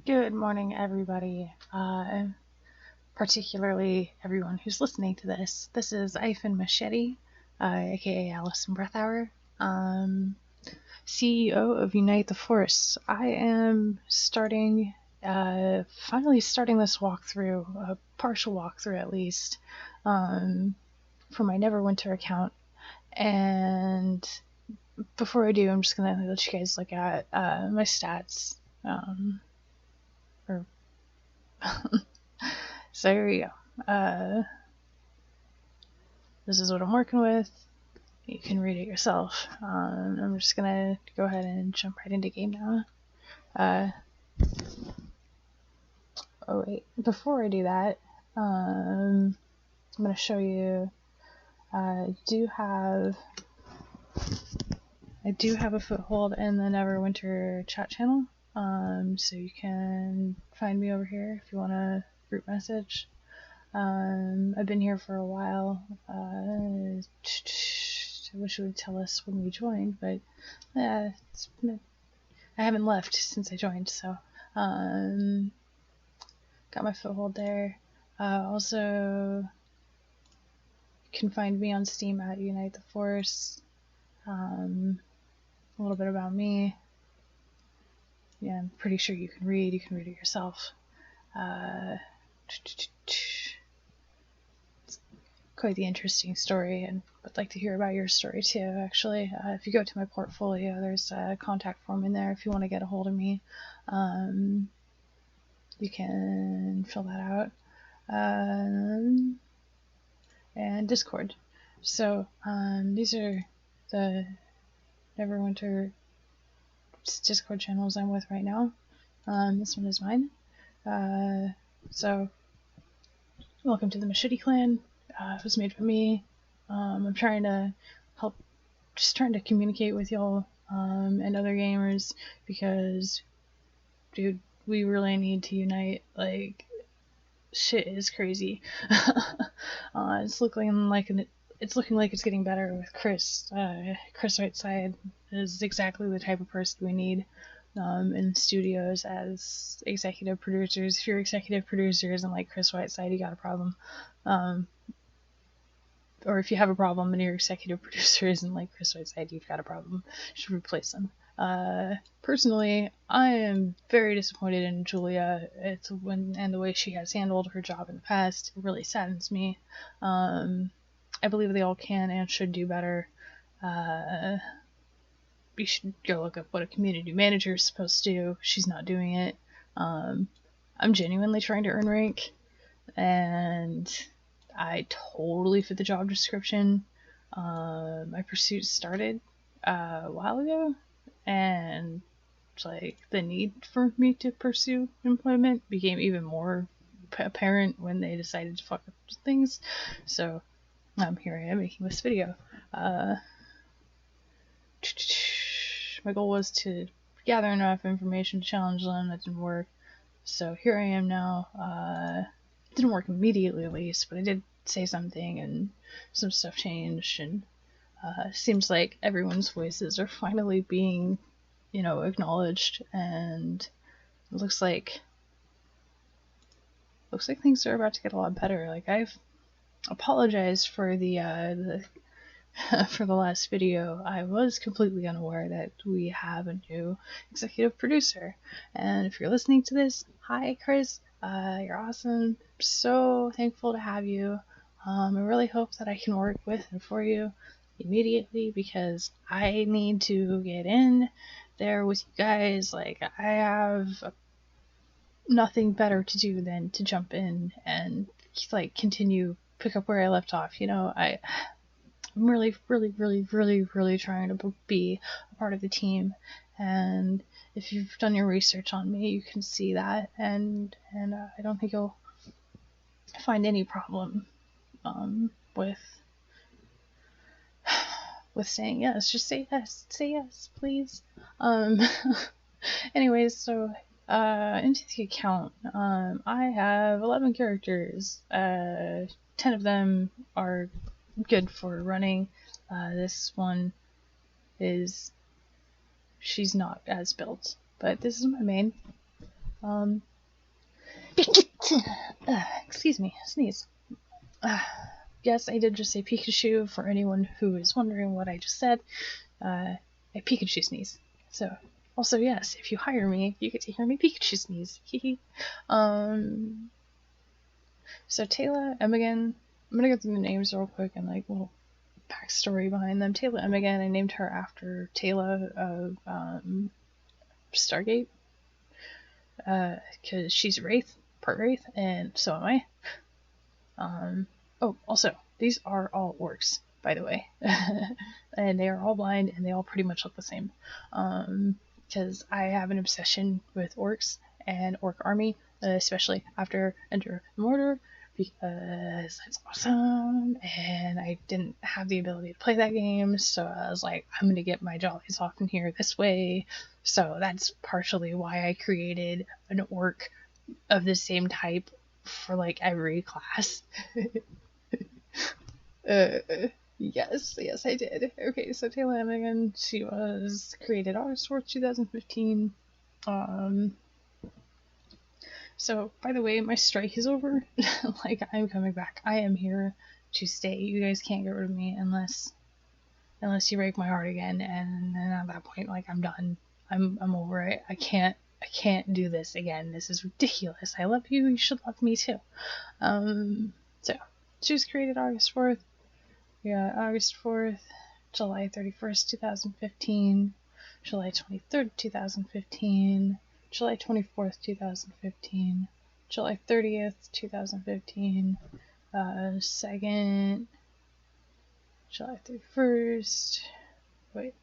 Good morning, everybody. Particularly everyone who's listening to this. This is Ifen Machete, aka Allison Breathhour, CEO of Unite the Force. I am finally starting this walkthrough, a partial walkthrough at least, for my Neverwinter account. And before I do, I'm just gonna let you guys look at my stats. So here we go. This is what I'm working with. You can read it yourself. I'm just gonna go ahead and jump right into game now. Oh wait, before I do that, I'm gonna show you. I do have a foothold in the Neverwinter chat channel. So you can find me over here if you want to group message. I've been here for a while. I wish it would tell us when we joined, but I haven't left since I joined, so got my foothold there. Also, you can find me on Steam at Unite the Force. A little bit about me. Yeah, I'm pretty sure you can read it yourself. It's quite the interesting story, and I'd like to hear about your story too, actually. If you go to my portfolio, there's a contact form in there if you want to get a hold of me. You can fill that out. And Discord. So, these are the Neverwinter Discord channels I'm with right now. This one is mine. So, welcome to the Machete Clan. It was made for me. I'm trying to communicate with y'all and other gamers because, dude, we really need to unite. Like, shit is crazy. It's looking like it's getting better with Chris. Chris Whiteside is exactly the type of person we need in studios as executive producers. If you're executive producers and like Chris Whiteside, you got a problem. Or if you have a problem and your executive producer isn't like Chris Whiteside, you've got a problem. You should replace them. Personally, I am very disappointed in Julia. And the way she has handled her job in the past, it really saddens me. I believe they all can and should do better. You should go look up what a community manager is supposed to do. She's not doing it. I'm genuinely trying to earn rank, and I totally fit the job description. My pursuit started a while ago, and like the need for me to pursue employment became even more apparent when they decided to fuck up things. So here I am making this video. My goal was to gather enough information to challenge them. That didn't work. So here I am now. It didn't work immediately, at least, but I did say something, and some stuff changed, and seems like everyone's voices are finally being, acknowledged, and it looks like things are about to get a lot better. Like, I've apologized for the for the last video. I was completely unaware that we have a new executive producer, and if you're listening to this, hi Chris, you're awesome. I'm so thankful to have you. I really hope that I can work with and for you immediately, because I need to get in there with you guys. Like, I have nothing better to do than to jump in and like pick up where I left off. I'm really, really, really, really, really trying to be a part of the team, and if you've done your research on me, you can see that, and I don't think you'll find any problem with saying yes. Just say yes, please. Anyways, so into the account, I have 11 characters. 10 of them are good for running. This one she's not as built, but this is my main. Excuse me, sneeze. Yes, I did just say Pikachu. For anyone who is wondering what I just said, a Pikachu sneeze. So, also, yes, if you hire me, you get to hear me Pikachu sneeze. So Taylor Emigan, I'm gonna go through the names real quick and like little backstory behind them. Taylor Emigan, I named her after Taylor of Stargate, because she's a Wraith, part Wraith, and so am I. Oh, also, these are all orcs, by the way. And they are all blind, and they all pretty much look the same. Because I have an obsession with orcs and orc army, especially after Enter the Mortar, because it's awesome, and I didn't have the ability to play that game, so I was like, I'm gonna get my jollies off in here this way. So that's partially why I created an orc of the same type for like every class. Yes, I did. Okay, so Taylor Emigan, she was created August 4th, 2015. So, by the way, my strike is over. Like, I'm coming back. I am here to stay. You guys can't get rid of me unless you break my heart again, and then at that point, like, I'm done. I'm over it. I can't do this again. This is ridiculous. I love you. You should love me too. So, she was created August 4th. Yeah, August 4th, July 31st, 2015, July 23rd, 2015, July 24th, 2015, July 30th, 2015, 2nd, July 31st, wait,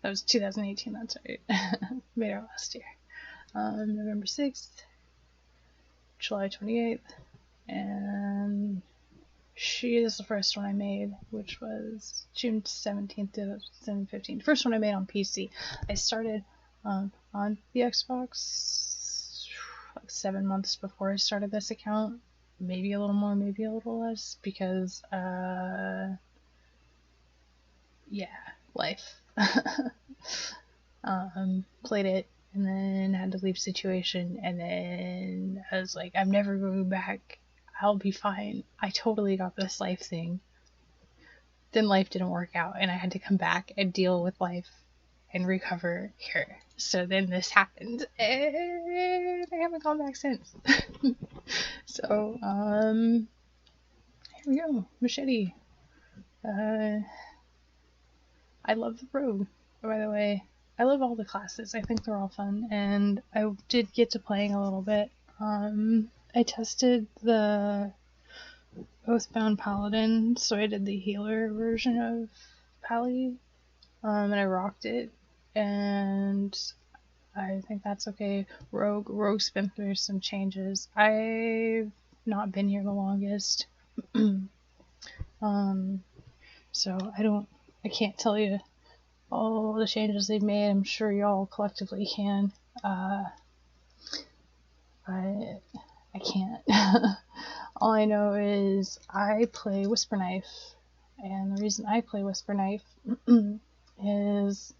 that was 2018, that's right, made our last year, November 6th, July 28th, and she is the first one I made, which was June 17th, 2015. First one I made on PC. I started on the Xbox like 7 months before I started this account. Maybe a little more, maybe a little less, because, yeah, life. Played it, and then had to leave situation, and then I was like, I'm never going back. I'll be fine. I totally got this life thing. Then life didn't work out, and I had to come back and deal with life and recover here. So then this happened, and I haven't gone back since. So, here we go. Machete. I love the rogue, by the way. I love all the classes. I think they're all fun, and I did get to playing a little bit. I tested the Oathbound Paladin, so I did the healer version of Pally, and I rocked it, and I think that's okay. Rogue's been through some changes. I've not been here the longest, so I can't tell you all the changes they've made. I'm sure y'all collectively can. I can't. All I know is I play Whisper Knife, and the reason I play Whisper Knife is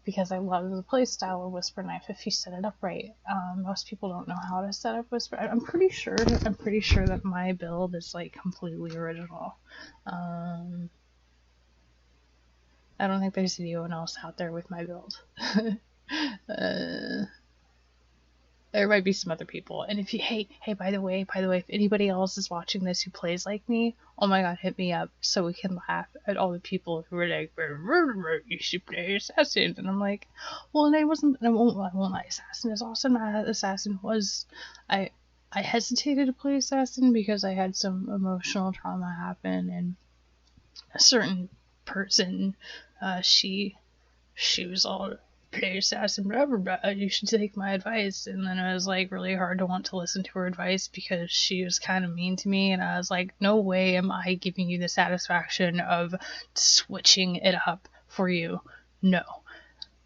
because I love the playstyle of Whisper Knife if you set it up right. Most people don't know how to set up Whisper. I'm pretty sure that my build is like completely original. I don't think there's anyone else out there with my build. There might be some other people. And if you, hey, by the way, if anybody else is watching this who plays like me, oh my god, hit me up so we can laugh at all the people who are like, you should play Assassin. And I'm like, well, and I won't lie, Assassin is awesome. Assassin was, I hesitated to play Assassin because I had some emotional trauma happen, and a certain person, she was all, play Assassin, blah, blah, blah, you should take my advice. And then it was like really hard to want to listen to her advice because she was kind of mean to me, and I was like, no way am I giving you the satisfaction of switching it up for you. No.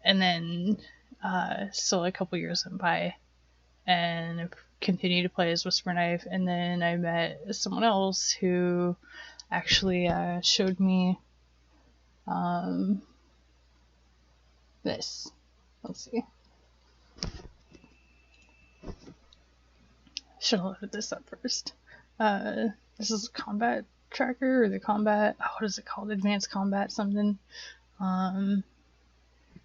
And then so a couple years went by, and continued to play as Whisper Knife, and then I met someone else who actually showed me this. Let's see. should have loaded this up first. This is a combat tracker, or the combat, what is it called? Advanced combat something.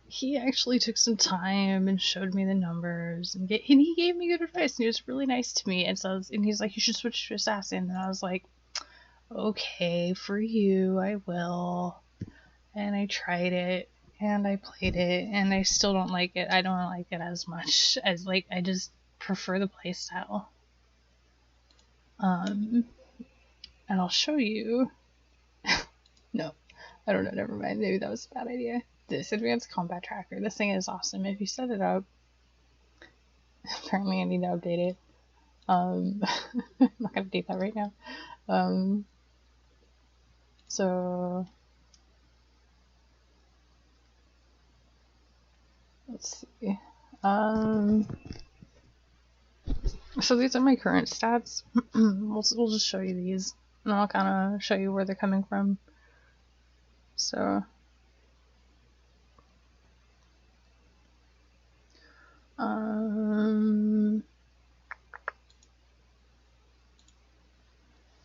He actually took some time and showed me the numbers, and he gave me good advice, and he was really nice to me. And he's like, you should switch to assassin, and I was like, okay, for you, I will. And I tried it, and I played it, and I still don't like it. I don't like it as much as, like, I just prefer the playstyle. And I'll show you. No, I don't know, never mind. Maybe that was a bad idea. This advanced combat tracker. This thing is awesome. If you set it up, apparently I need to update it. I'm not gonna update that right now. So let's see. So these are my current stats. We'll just show you these, and I'll kind of show you where they're coming from. So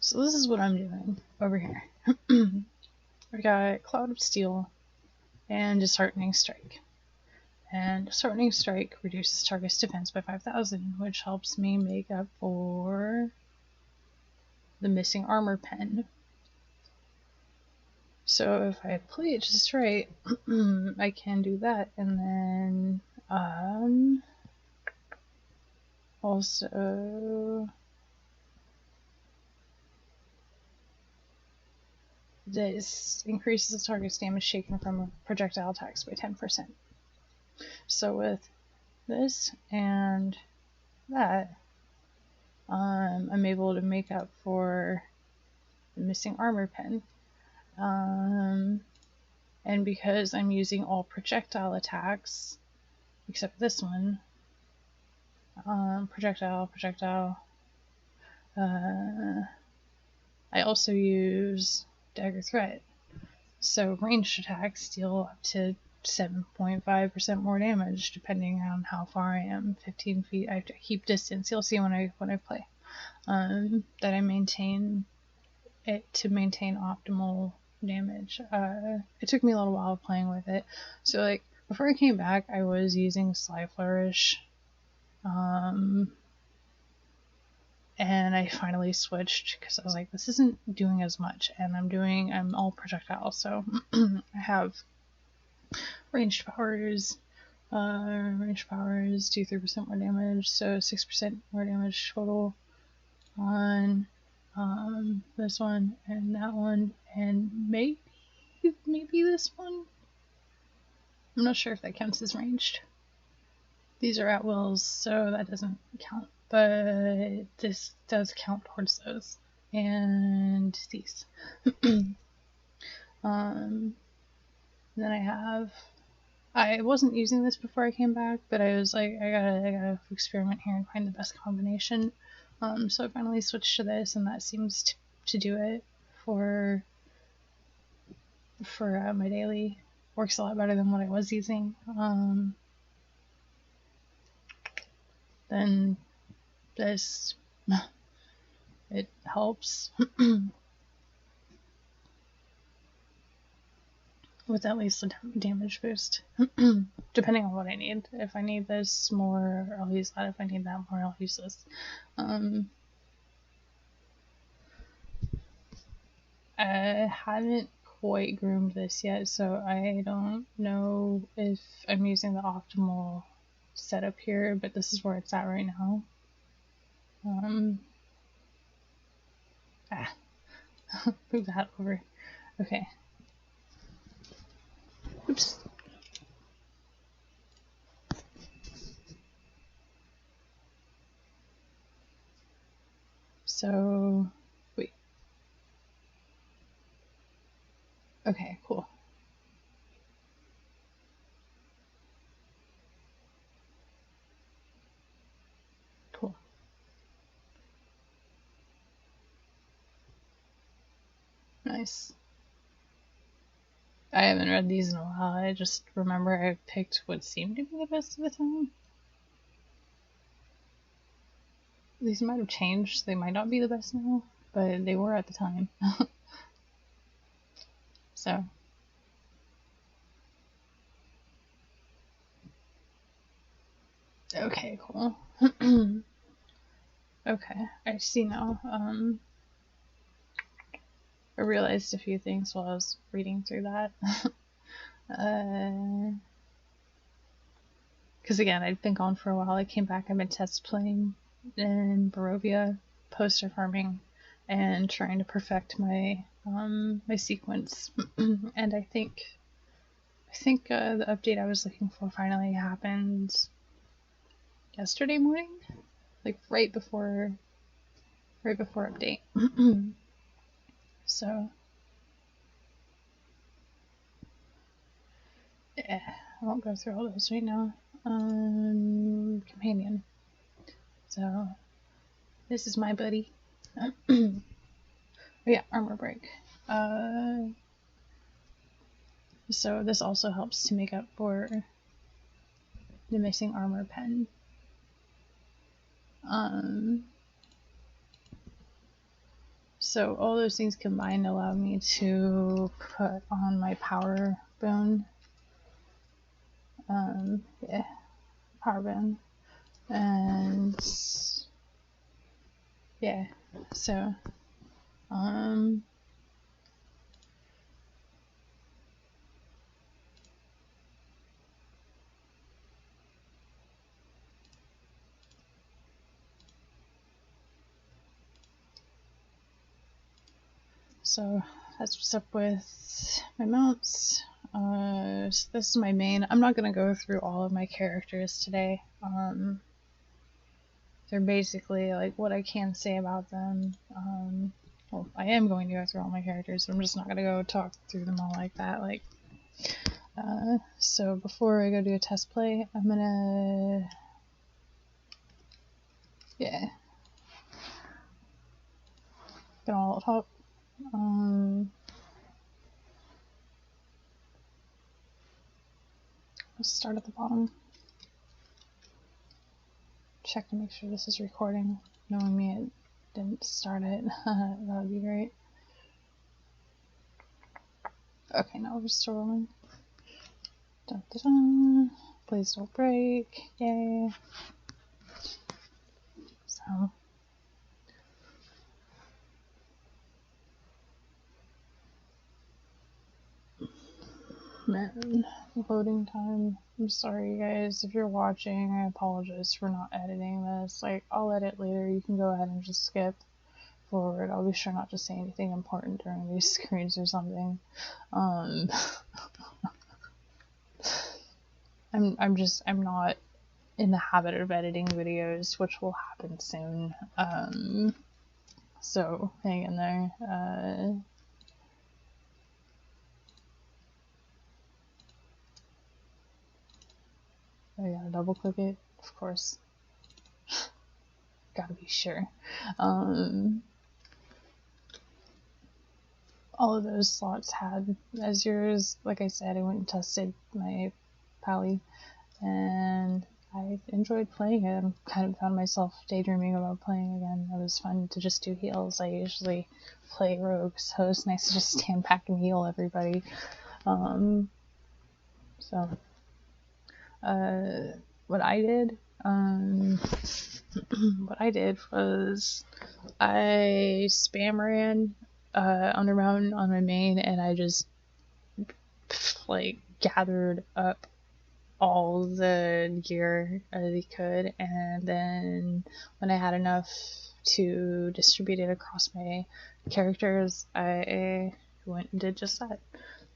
so this is what I'm doing over here. I got Cloud of Steel and Disheartening Strike. And Disheartening Strike reduces target's defense by 5,000, which helps me make up for the missing armor pen. So if I play it just right, I can do that, and then also this increases the target's damage taken from projectile attacks by 10%. So with this and that, I'm able to make up for the missing armor pen. And because I'm using all projectile attacks, except this one, projectile, I also use dagger threat. So ranged attacks deal up to 7.5% more damage, depending on how far I am. 15 feet, I have to keep distance. You'll see when I play. That I maintain it to maintain optimal damage. It took me a little while playing with it. So like before I came back, I was using Sly Flourish, and I finally switched because I was like, this isn't doing as much, and I'm all projectile, so I have ranged powers. Ranged powers do 3% more damage, so 6% more damage total on this one and that one, and maybe this one. I'm not sure if that counts as ranged. These are at wills, so that doesn't count, but this does count towards those. And these. Then I wasn't using this before I came back, but I was like, I gotta experiment here and find the best combination. So I finally switched to this, and that seems to do it for my daily. Works a lot better than what I was using. Then this, it helps with at least a damage boost, depending on what I need. If I need this more, I'll use that. If I need that more, I'll use this. I haven't quite groomed this yet, so I don't know if I'm using the optimal setup here, but this is where it's at right now. Move that over. Okay. Oops. So, wait. Okay, cool. Cool. Nice. I haven't read these in a while. I just remember I picked what seemed to be the best of the time. These might have changed. They might not be the best now, but they were at the time. So. Okay, cool. Okay, I see now. I realized a few things while I was reading through that. Because again, I'd been gone for a while. I came back, I've been test playing in Barovia, poster farming, and trying to perfect my my sequence. And I think the update I was looking for finally happened yesterday morning, like right before update. So yeah, I won't go through all those right now. Companion. So this is my buddy. Yeah, armor break. So this also helps to make up for the missing armor pen. So all those things combined allow me to put on my power bone. Yeah, power bone. And yeah, so so that's what's up with my mounts. So this is my main. I'm not gonna go through all of my characters today. They're basically like what I can say about them. Well, I am going to go through all my characters, but I'm just not gonna go talk through them all like that. Like, so before I go do a test play, I'm gonna, yeah, gonna all talk. Let's start at the bottom. Check to make sure this is recording. Knowing me, it didn't start it. That would be great. Okay, now we're still rolling. Dun, dun, dun. Please don't break. Yay. So. Man, loading time. I'm sorry, guys. If you're watching, I apologize for not editing this. Like, I'll edit later. You can go ahead and just skip forward. I'll be sure not to say anything important during these screens or something. I'm not in the habit of editing videos, which will happen soon. So hang in there. I gotta double click it, of course. Gotta be sure. All of those slots had as yours. Like I said, I went and tested my Pally, and I enjoyed playing it. I kind of found myself daydreaming about playing again. It was fun to just do heals. I usually play rogue, so it's nice to just stand back and heal everybody. What I did, was I spam ran Underground on my main, and I just like gathered up all the gear as I could, and then when I had enough to distribute it across my characters, I went and did just that.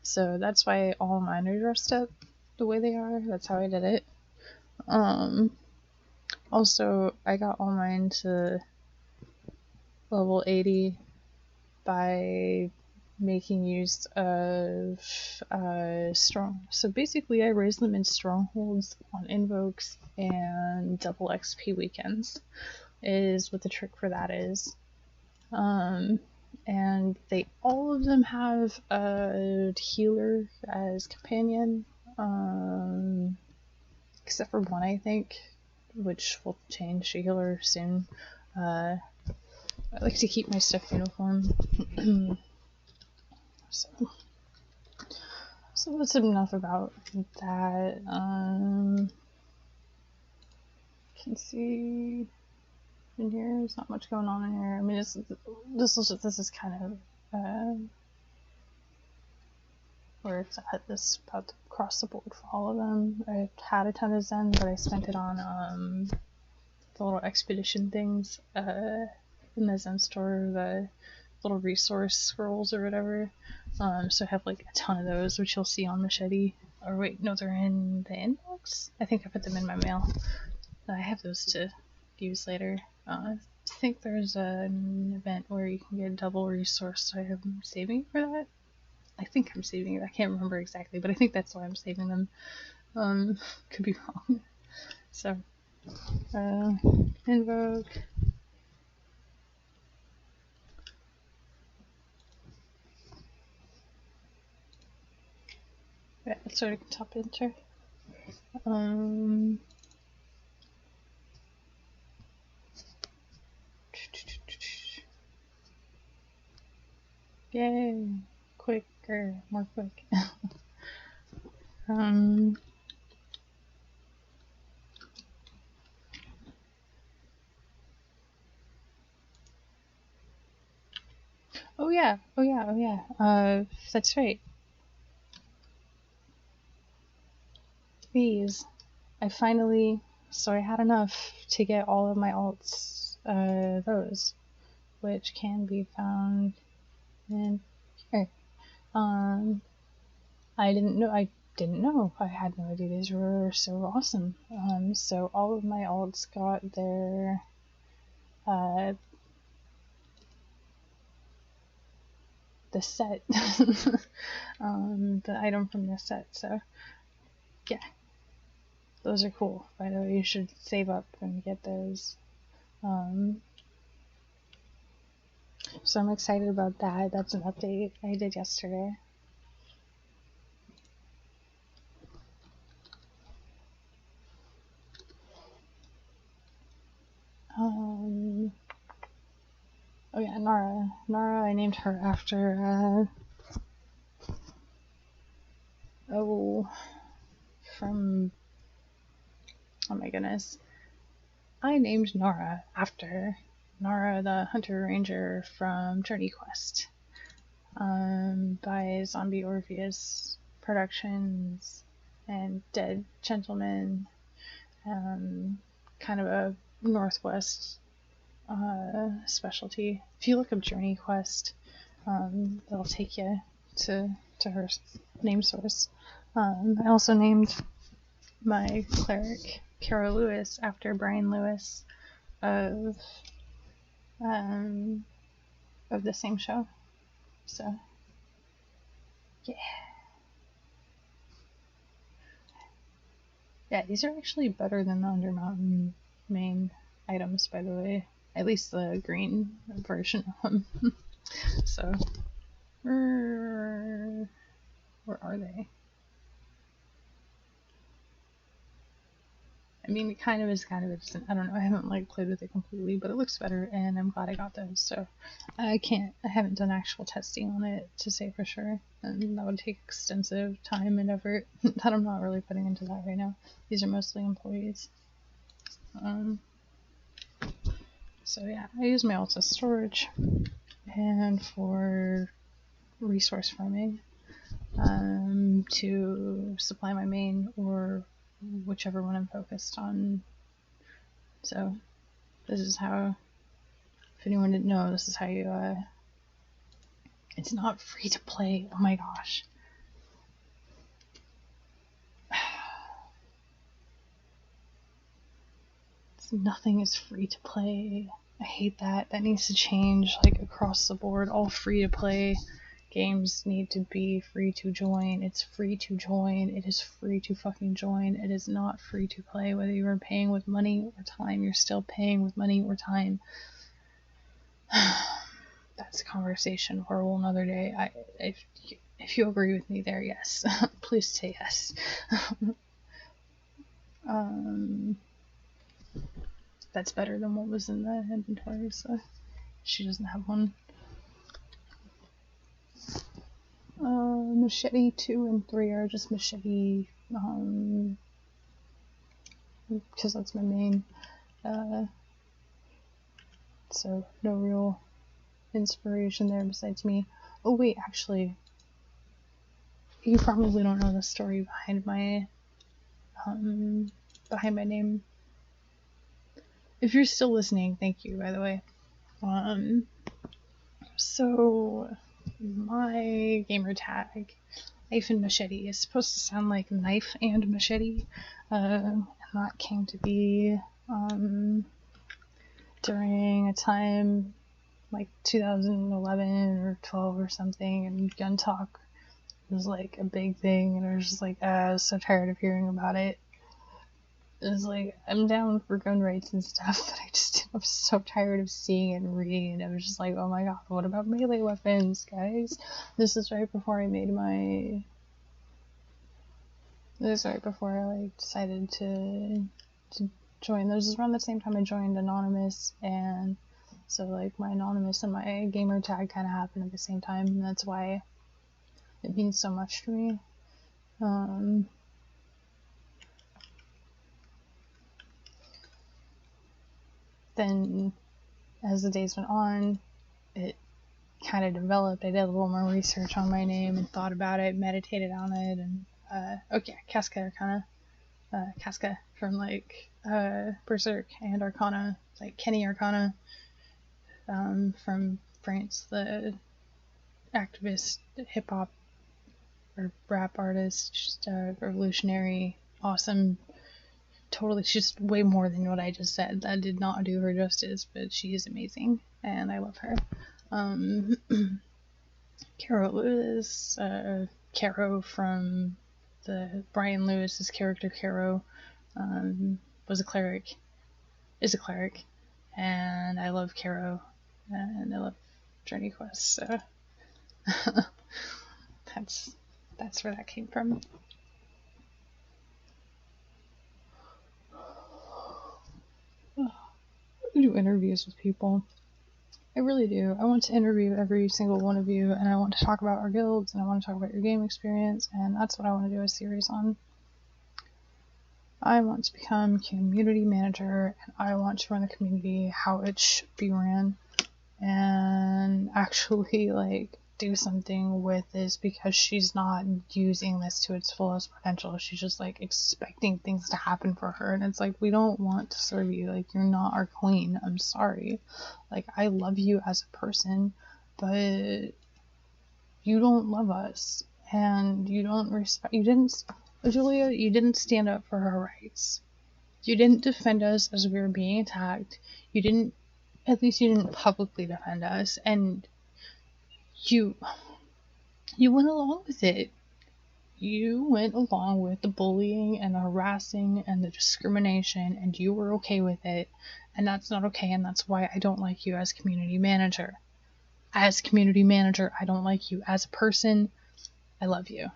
So that's why all mine are dressed up the way they are. That's how I did it. Also, I got all mine to level 80 by making use of strong. So basically, I raised them in strongholds on invokes and double XP weekends. Is what the trick for that is. And they all of them have a healer as companion, except for one, I think, which will change to healer soon. I like to keep my stuff uniform. So that's enough about that. Can see in here. There's not much going on in here. I mean, this is kind of where it's at. This about across the board for all of them. I had a ton of Zen, but I spent it on the little expedition things in the Zen store, the little resource scrolls or whatever. So I have like a ton of those, which you'll see on Machete. Or wait, no, they're in the inbox? I think I put them in my mail. I have those to use later. I think there's an event where you can get a double resource, so I'm saving for that. I think I'm saving it. I can't remember exactly, but I think that's why I'm saving them. Could be wrong. So, invoke. Yeah, that's what I can top enter. Yay! Quicker, more quick. Oh yeah. That's right. These. I had enough to get all of my alts, those, which can be found in here. I didn't know, I had no idea these were so awesome. So all of my alts got their, the set, the item from the set, so, yeah. Those are cool. By the way, you should save up and get those. So I'm excited about that. That's an update I did yesterday. Oh yeah, Nara. Nara, I named her after, oh my goodness. I named Nara after Nara the Hunter Ranger from Journey Quest, by Zombie Orpheus Productions and Dead Gentleman, kind of a Northwest specialty. If you look up Journey Quest, that'll take you to her name source. I also named my cleric Kara Lewis after Brian Lewis of the same show. So yeah, these are actually better than the Undermountain main items, by the way. At least the green version of them. So, where are they? I mean, it kind of is kind of interesting. I don't know. I haven't played with it completely, but it looks better, and I'm glad I got those. So, I haven't done actual testing on it to say for sure, and that would take extensive time and effort that I'm not really putting into that right now. These are mostly employees. So yeah, I use my alts as storage and for resource farming, to supply my main or whichever one I'm focused on. So this is how, if anyone didn't know, this is how you, it's not free to play. Oh my gosh. Nothing is free to play. I hate that. That needs to change, across the board. All free to play games need to be free to join. It's free to join. It is free to fucking join. It is not free to play. Whether you are paying with money or time, you're still paying with money or time. That's a conversation for a whole nother day. If you agree with me there, yes. Please say yes. that's better than what was in the inventory, so she doesn't have one. Machete 2 and 3 are just machete, because that's my main, so no real inspiration there besides me. Oh wait, actually, you probably don't know the story behind my name. If you're still listening, thank you, by the way. So my gamer tag, Knife and Machete, is supposed to sound like knife and machete, and that came to be during a time like 2011 or 12 or something, and gun talk was like a big thing, and I was just like, I was so tired of hearing about it. It was like, I'm down for gun rights and stuff, but I'm so tired of seeing it and reading it. I was just like, oh my god, what about melee weapons, guys? This is right before I decided to join. This is around the same time I joined Anonymous, and so like my Anonymous and my gamer tag kind of happened at the same time, and that's why it means so much to me. Then as the days went on, it kind of developed. I did a little more research on my name and thought about it, meditated on it, and Casca Arcana. Casca from like Berserk, and Arcana, like Kenny Arcana, from France, the activist hip hop or rap artist, just revolutionary, awesome. Totally, she's way more than what I just said. That did not do her justice, but she is amazing, and I love her. Caro is Caro from the Brian Lewis's character. Caro is a cleric, and I love Caro, and I love Journey Quest. So that's where that came from. I do interviews with people. I really do. I want to interview every single one of you, and I want to talk about our guilds, and I want to talk about your game experience, and that's what I want to do a series on. I want to become community manager, and I want to run the community how it should be ran, and actually like do something with this, because she's not using this to its fullest potential. She's just like expecting things to happen for her, and it's like, we don't want to serve you. Like, you're not our queen. I'm sorry. Like, I love you as a person, but you don't love us, and you don't respect. Julia, you didn't stand up for her rights. You didn't defend us as we were being attacked. At least you didn't publicly defend us, and you went along with it. You went along with the bullying and the harassing and the discrimination, and you were okay with it, and that's not okay, and that's why I don't like you as community manager. As community manager, I don't like you. As a person, I love you.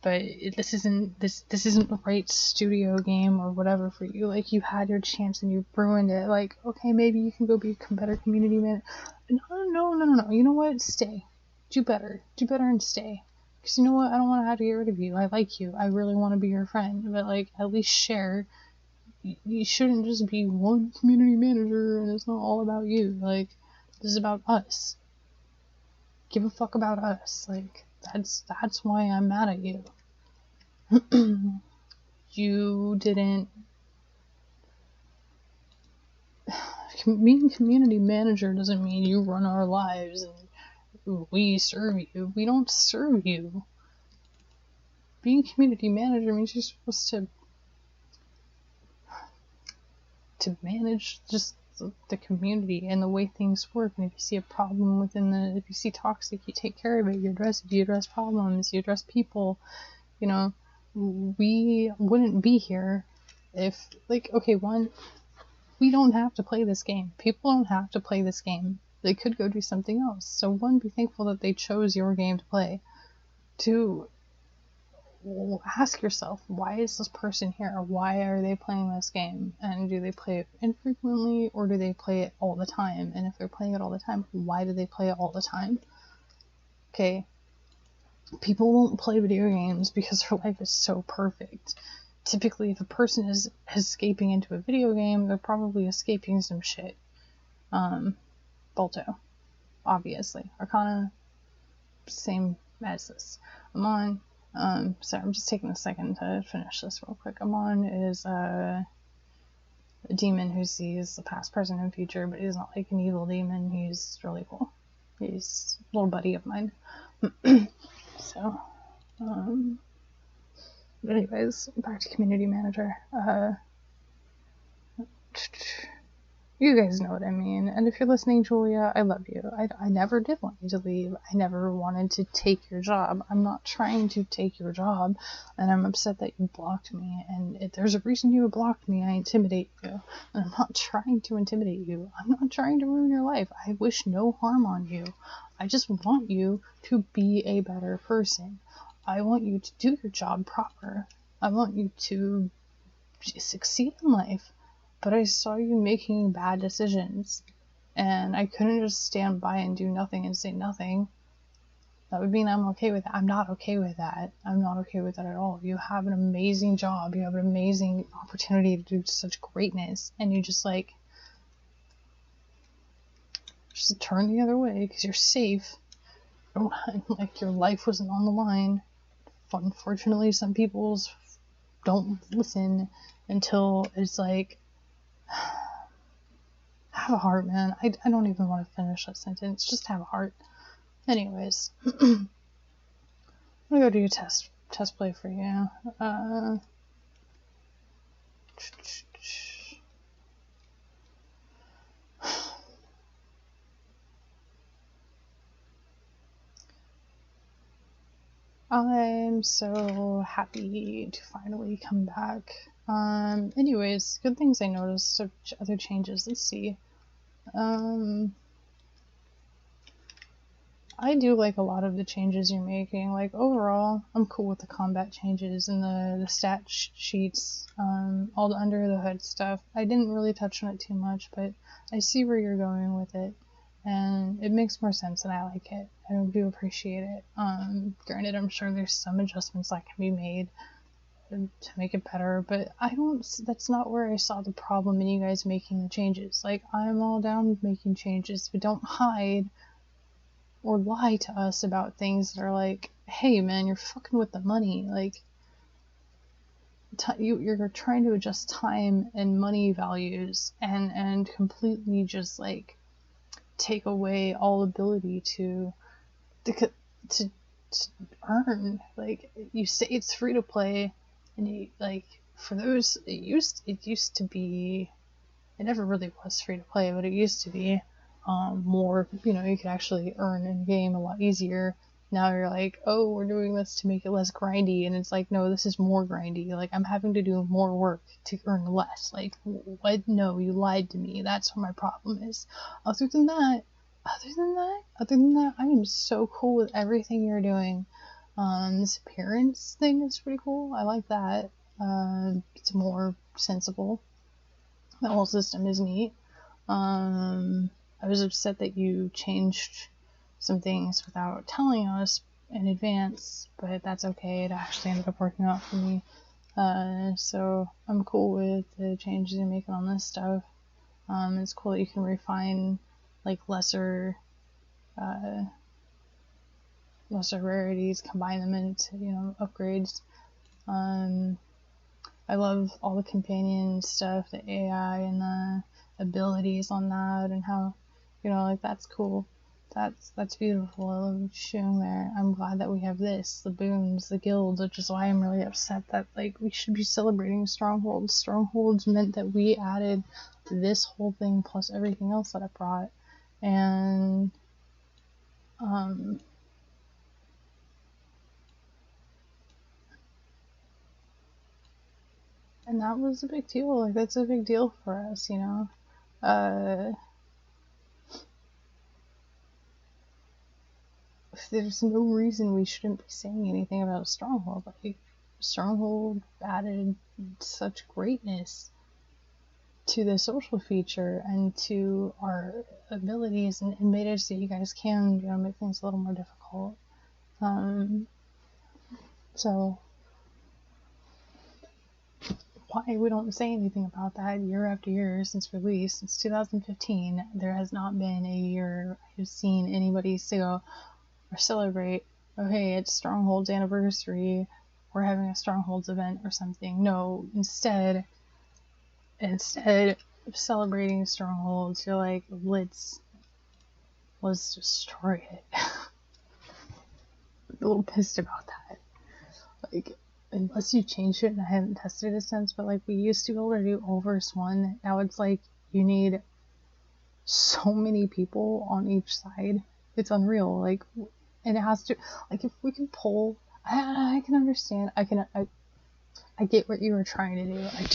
But this isn't the right studio game or whatever for you. Like, you had your chance and you ruined it. Like, okay, maybe you can go be a better community manager. No. You know what? Stay. Do better and stay. Because you know what? I don't want to have to get rid of you. I like you. I really want to be your friend. But, like, at least share. You shouldn't just be one community manager and it's not all about you. Like, this is about us. Give a fuck about us. Like, that's why I'm mad at you. You didn't. Being community manager doesn't mean you run our lives and we serve you. We don't serve you. Being community manager means you're supposed to manage just the community and the way things work. And if you see a problem if you see toxic, you take care of it. You address problems. You address people. You know, we wouldn't be here if, like, okay, one, we don't have to play this game. People don't have to play this game. They could go do something else. So one, be thankful that they chose your game to play. Two, ask yourself, why is this person here? Why are they playing this game? And do they play it infrequently, or do they play it all the time? And if they're playing it all the time, why do they play it all the time? Okay, people won't play video games because their life is so perfect. Typically, if a person is escaping into a video game, they're probably escaping some shit. Balto, obviously. Arcana, same as this. Amon, sorry, I'm just taking a second to finish this real quick. Amon is a demon who sees the past, present, and future, but he's not like an evil demon. He's really cool. He's a little buddy of mine. So, anyways, back to community manager. You guys know what I mean. And if you're listening, Julia, I love you. I never did want you to leave. I never wanted to take your job. I'm not trying to take your job, and I'm upset that you blocked me. And if there's a reason you blocked me, I intimidate you. And I'm not trying to intimidate you. I'm not trying to ruin your life. I wish no harm on you. I just want you to be a better person. I want you to do your job proper. I want you to succeed in life. But I saw you making bad decisions, and I couldn't just stand by and do nothing and say nothing. That would mean I'm okay with that. I'm not okay with that. I'm not okay with that at all. You have an amazing job. You have an amazing opportunity to do such greatness, and you just turn the other way because you're safe. Like your life wasn't on the line. Unfortunately, some people don't listen until it's like, have a heart, man. I don't even want to finish that sentence. Just have a heart. Anyways, I'm gonna go do a test play for you. I'm so happy to finally come back. Anyways, good things I noticed. Other changes. Let's see. I do like a lot of the changes you're making. Like, overall, I'm cool with the combat changes and the stat sheets, all the under the hood stuff. I didn't really touch on it too much, but I see where you're going with it, and it makes more sense, and I like it. I do appreciate it. Granted, I'm sure there's some adjustments that can be made to make it better, but that's not where I saw the problem in you guys making the changes. Like, I'm all down with making changes, but don't hide or lie to us about things that are like, hey man, you're fucking with the money. Like, you're trying to adjust time and money values and completely just like take away all ability to earn. Like, you say it's free to play, and you, like, for those, it used to be, it never really was free to play, but it used to be more, you could actually earn in game a lot easier. Now you're like, oh, we're doing this to make it less grindy, and it's like, no, this is more grindy. Like, I'm having to do more work to earn less. Like, what? No, you lied to me. That's what my problem is. Other than that, I am so cool with everything you're doing. This appearance thing is pretty cool. I like that. It's more sensible. The whole system is neat. I was upset that you changed some things without telling us in advance, but that's okay. It actually ended up working out for me. So I'm cool with the changes you're making on this stuff. It's cool that you can refine like lesser rarities, combine them into, upgrades. I love all the companion stuff, the AI and the abilities on that, and how, like, that's cool. That's beautiful. I love what you're showing there. I'm glad that we have this, the boons, the guilds, which is why I'm really upset that, like, we should be celebrating Strongholds. Strongholds meant that we added this whole thing plus everything else that I brought. And, and that was a big deal. Like, that's a big deal for us, There's no reason we shouldn't be saying anything about a stronghold. Like, Stronghold added such greatness to the social feature and to our abilities, and made it so you guys can, make things a little more difficult. So why we don't say anything about that year after year since release, since 2015, there has not been a year I've seen anybody say or celebrate, oh hey, it's Stronghold's anniversary, we're having a Strongholds event or something. No, instead of celebrating Strongholds, you're like, let's destroy it. I'm a little pissed about that. Like, unless you change it, and I haven't tested it since, but like, we used to be able to do Oververse 1, now it's like, you need so many people on each side, it's unreal. Like, and it has to, like, if we can pull, I can understand, I get what you were trying to do, I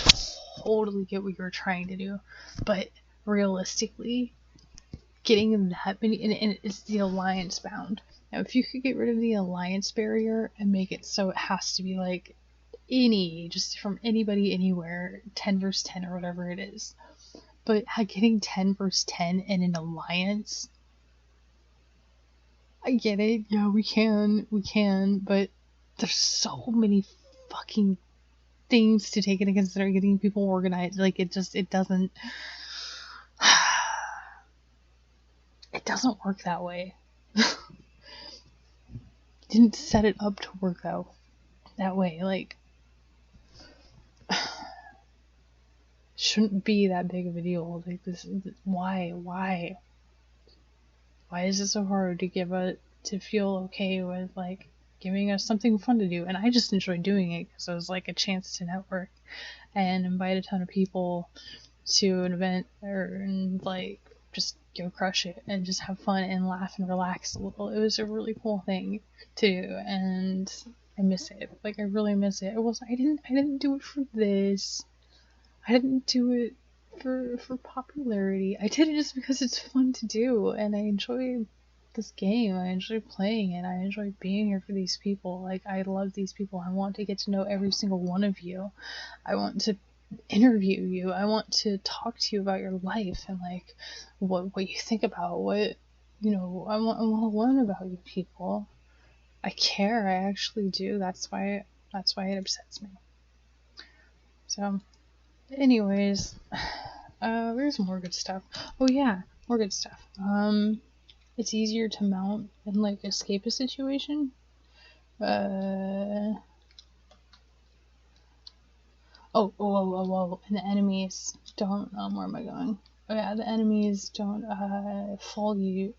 totally get what you were trying to do, but realistically, getting that many, and it's the alliance bound. Now, if you could get rid of the alliance barrier and make it so it has to be like just from anybody, anywhere, 10 versus 10 or whatever it is, but getting 10 versus 10 in an alliance, I get it, yeah, we can, but there's so many fucking things to take into consideration, getting people organized, like, it doesn't it doesn't work that way. Didn't set it up to work that way. Like, shouldn't be that big of a deal. Like, this, why is it so hard to feel okay with, like, giving us something fun to do? And I just enjoyed doing it because it was like a chance to network and invite a ton of people to an event, and like, just go crush it and just have fun and laugh and relax a little. It was a really cool thing to do, and I miss it. Like, I really miss it. I didn't do it for this. I didn't do it for popularity. I did it just because it's fun to do, and I enjoy this game. I enjoy playing it. I enjoy being here for these people. Like, I love these people. I want to get to know every single one of you. I want to interview you. I want to talk to you about your life and like what you think about what, I want to learn about you people. I care. I actually do. That's why it upsets me. So, anyways, there's more good stuff. Oh yeah, more good stuff. It's easier to mount and like escape a situation. And the enemies don't, where am I going? Oh yeah, the enemies don't, follow you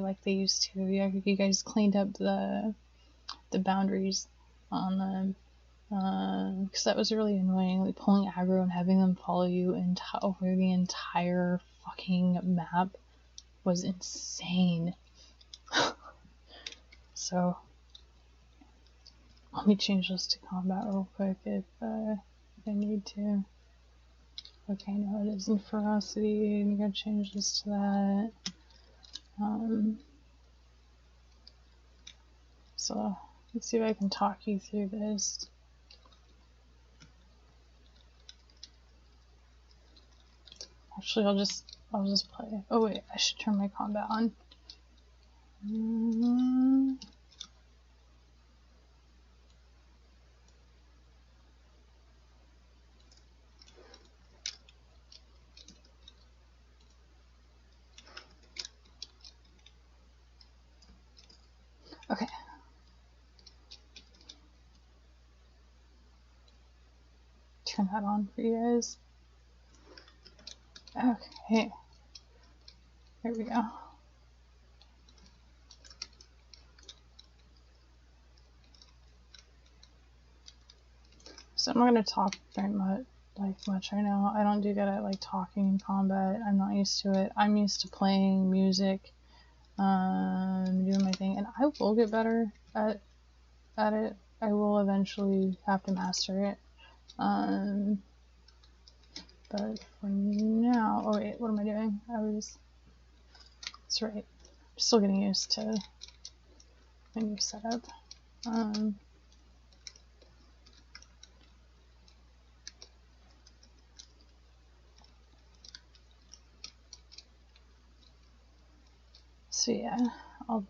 like they used to. You guys cleaned up the boundaries on them, because that was really annoying, like pulling aggro and having them follow you over the entire fucking map was insane. So, let me change this to combat real quick if I need to. Okay, no, it isn't ferocity. I'm gonna change this to that. So let's see if I can talk you through this. Actually, I'll just play. Oh wait, I should turn my combat on. Okay. Turn that on for you guys. Okay. Here we go. So I'm not gonna talk very much right now. I don't do good at like talking in combat. I'm not used to it. I'm used to playing music, doing my thing, and I will get better at it. I will eventually have to master it. But for now, oh wait, what am I doing? That's right. I'm still getting used to my new setup. So yeah, I'll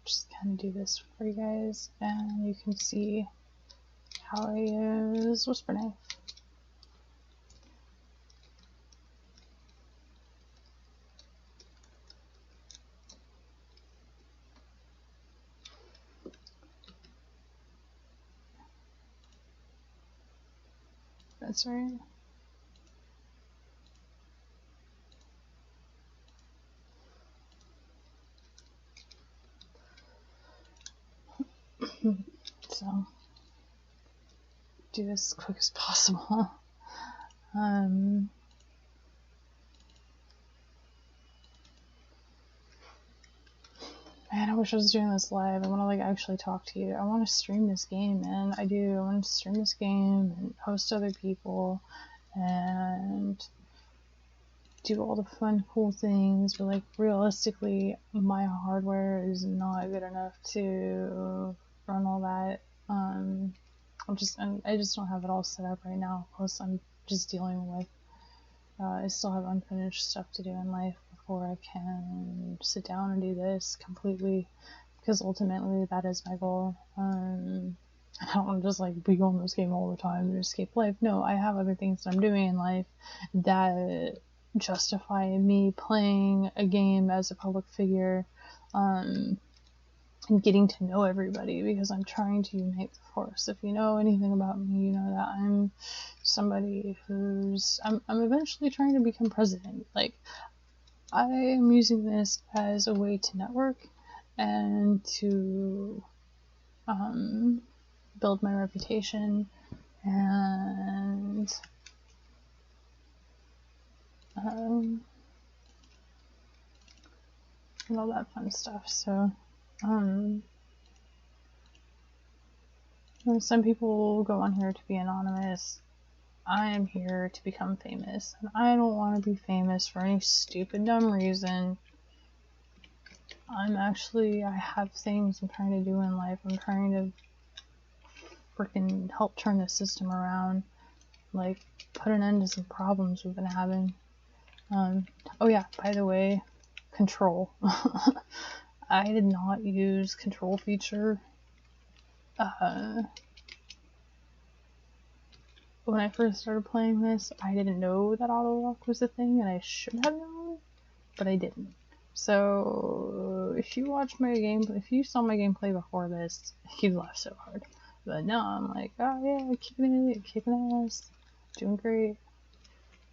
just kind of do this for you guys, and you can see how I use Whisper Knife. That's right. So, do this as quick as possible. Man, I wish I was doing this live. I want to like actually talk to you. I want to stream this game, man. I do. I want to stream this game and host other people and do all the fun, cool things. But like realistically, my hardware is not good enough to run all that. I just don't have it all set up right now. Plus, I'm just dealing with. I still have unfinished stuff to do in life before I can sit down and do this completely, because ultimately that is my goal. I don't want to just like be on this game all the time and escape life. No, I have other things that I'm doing in life that justify me playing a game as a public figure, and getting to know everybody, because I'm trying to unite the force. If you know anything about me, you know that I'm somebody who's I'm eventually trying to become president. Like, I am using this as a way to network and to build my reputation and all that fun stuff. So some people go on here to be anonymous. I am here to become famous, and I don't want to be famous for any stupid, dumb reason. I have things I'm trying to do in life. I'm trying to freaking help turn the system around, like put an end to some problems we've been having. Oh yeah, by the way, control. I did not use control feature when I first started playing this. I didn't know that auto lock was a thing, and I should have known, but I didn't. So if you watch my gameplay, if you saw my gameplay before this, you'd laugh so hard. But now I'm like, oh yeah, kicking ass, doing great,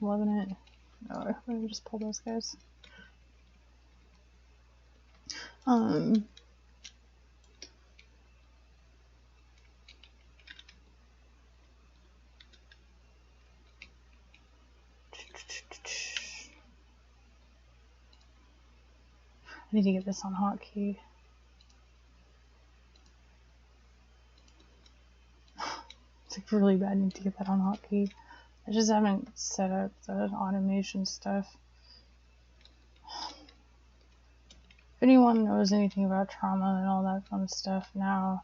loving it. Oh, let me just pull those guys. I need to get this on hotkey. It's like really bad. I need to get that on hotkey. I just haven't set up the automation stuff. If anyone knows anything about trauma and all that fun stuff now,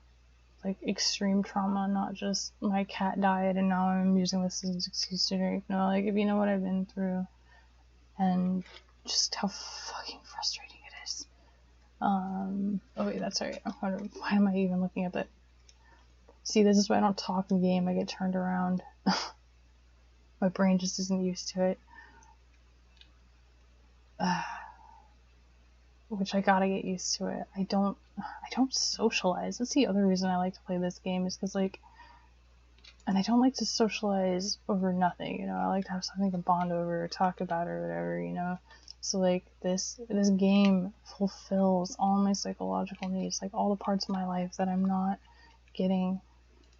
like extreme trauma, not just my cat died and now I'm using this as an excuse to drink. No, like if you know what I've been through and just how fucking frustrating it is. Oh wait, that's right. Why am I even looking at that? See, this is why I don't talk in game. I get turned around. My brain just isn't used to it. Which I gotta get used to it. I don't socialize. That's the other reason I like to play this game, is because like, and I don't like to socialize over nothing, you know. I like to have something to bond over or talk about or whatever, you know. So like this game fulfills all my psychological needs, like all the parts of my life that I'm not getting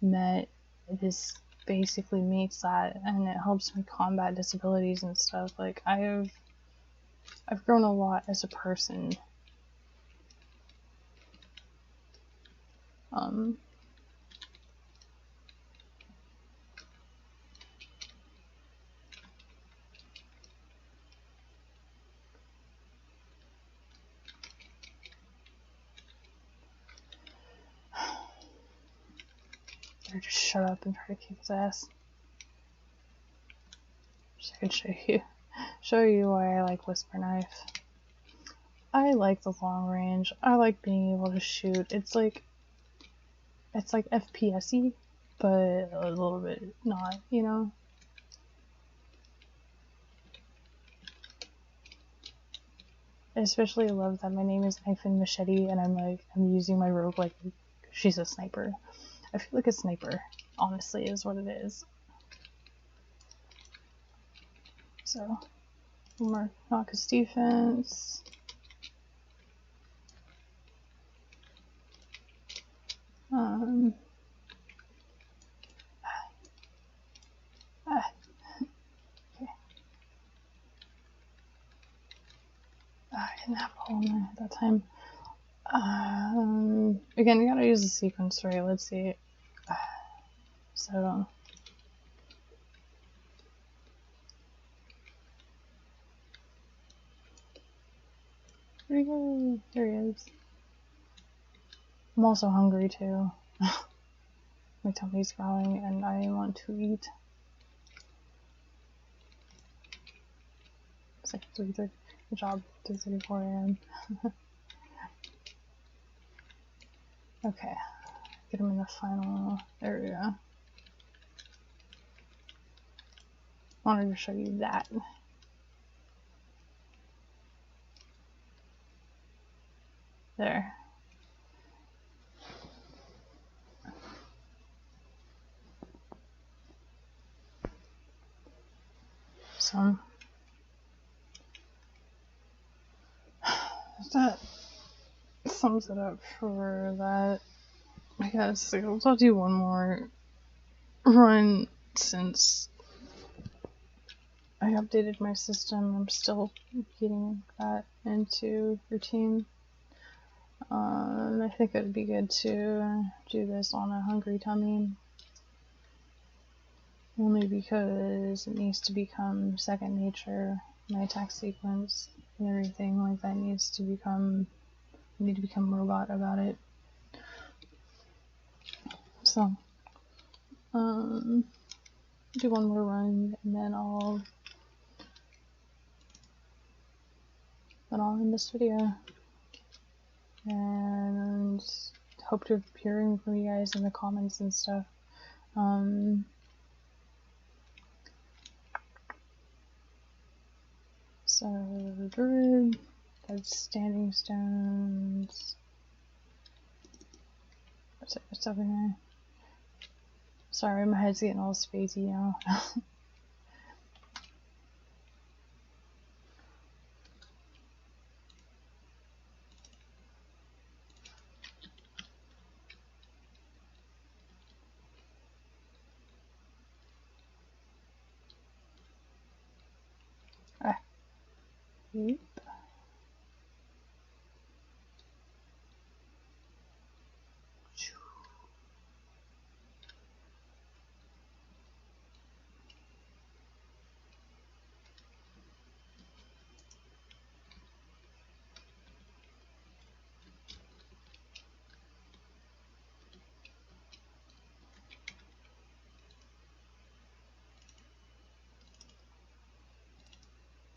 met. This basically meets that, and it helps me combat disabilities and stuff. Like I've grown a lot as a person. Better just shut up and try to kick his ass. So I can show you why I like Whisper Knife. I like the long range. I like being able to shoot. It's like FPS-y, but a little bit not, you know? I especially love that my name is Knife and Machete, and I'm using my rogue like she's a sniper. I feel like a sniper, honestly, is what it is. So, more Naka's defense. Okay. I didn't have a hole in there at that time. Again, you gotta use the sequence, right? Let's see. So, where'd he go? There he is. I'm also hungry too. My tummy's growling and I want to eat. It's like 3:30. Good job. 3:34 a.m. Okay. Get him in the final. There we go. Wanted to show you that. There. So that sums it up for that. I guess I'll do one more run since I updated my system. I'm still getting that into routine. I think it would be good to do this on a hungry tummy. Only because it needs to become second nature. My attack sequence and everything like that needs to become, I need to become robot about it. So, do one more run and then I'll end this video. And hope to be hearing from you guys in the comments and stuff. So, druid, that's standing stones. What's over here? Sorry, my head's getting all spacey now. Yep.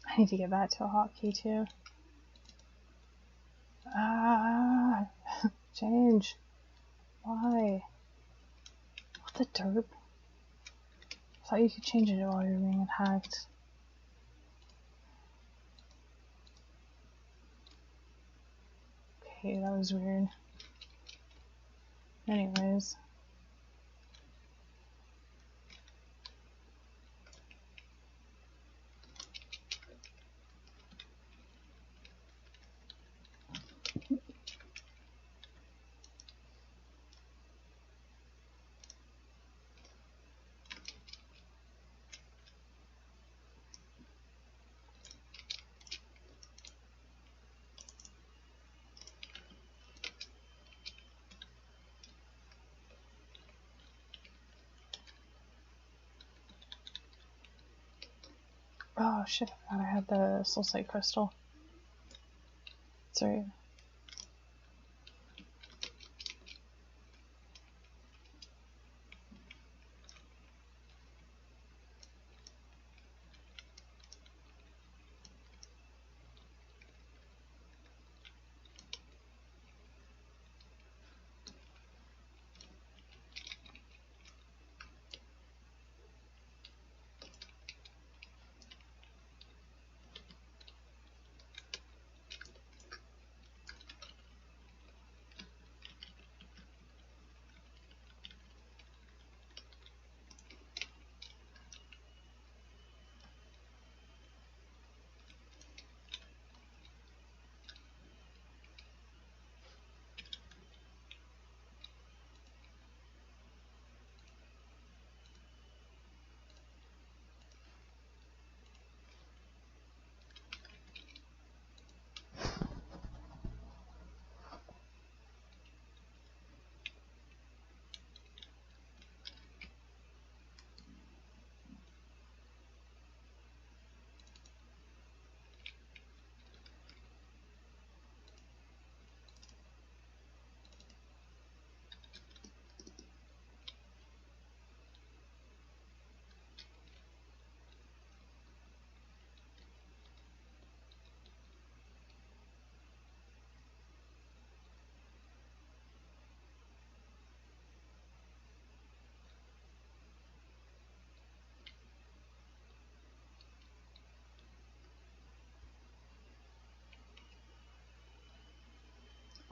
I need to get back to a hotkey too. Change. Why? What the derp? I thought you could change it while you're being attacked. Okay, that was weird. Anyways. Oh shit, I forgot I had the soul sight crystal. Sorry.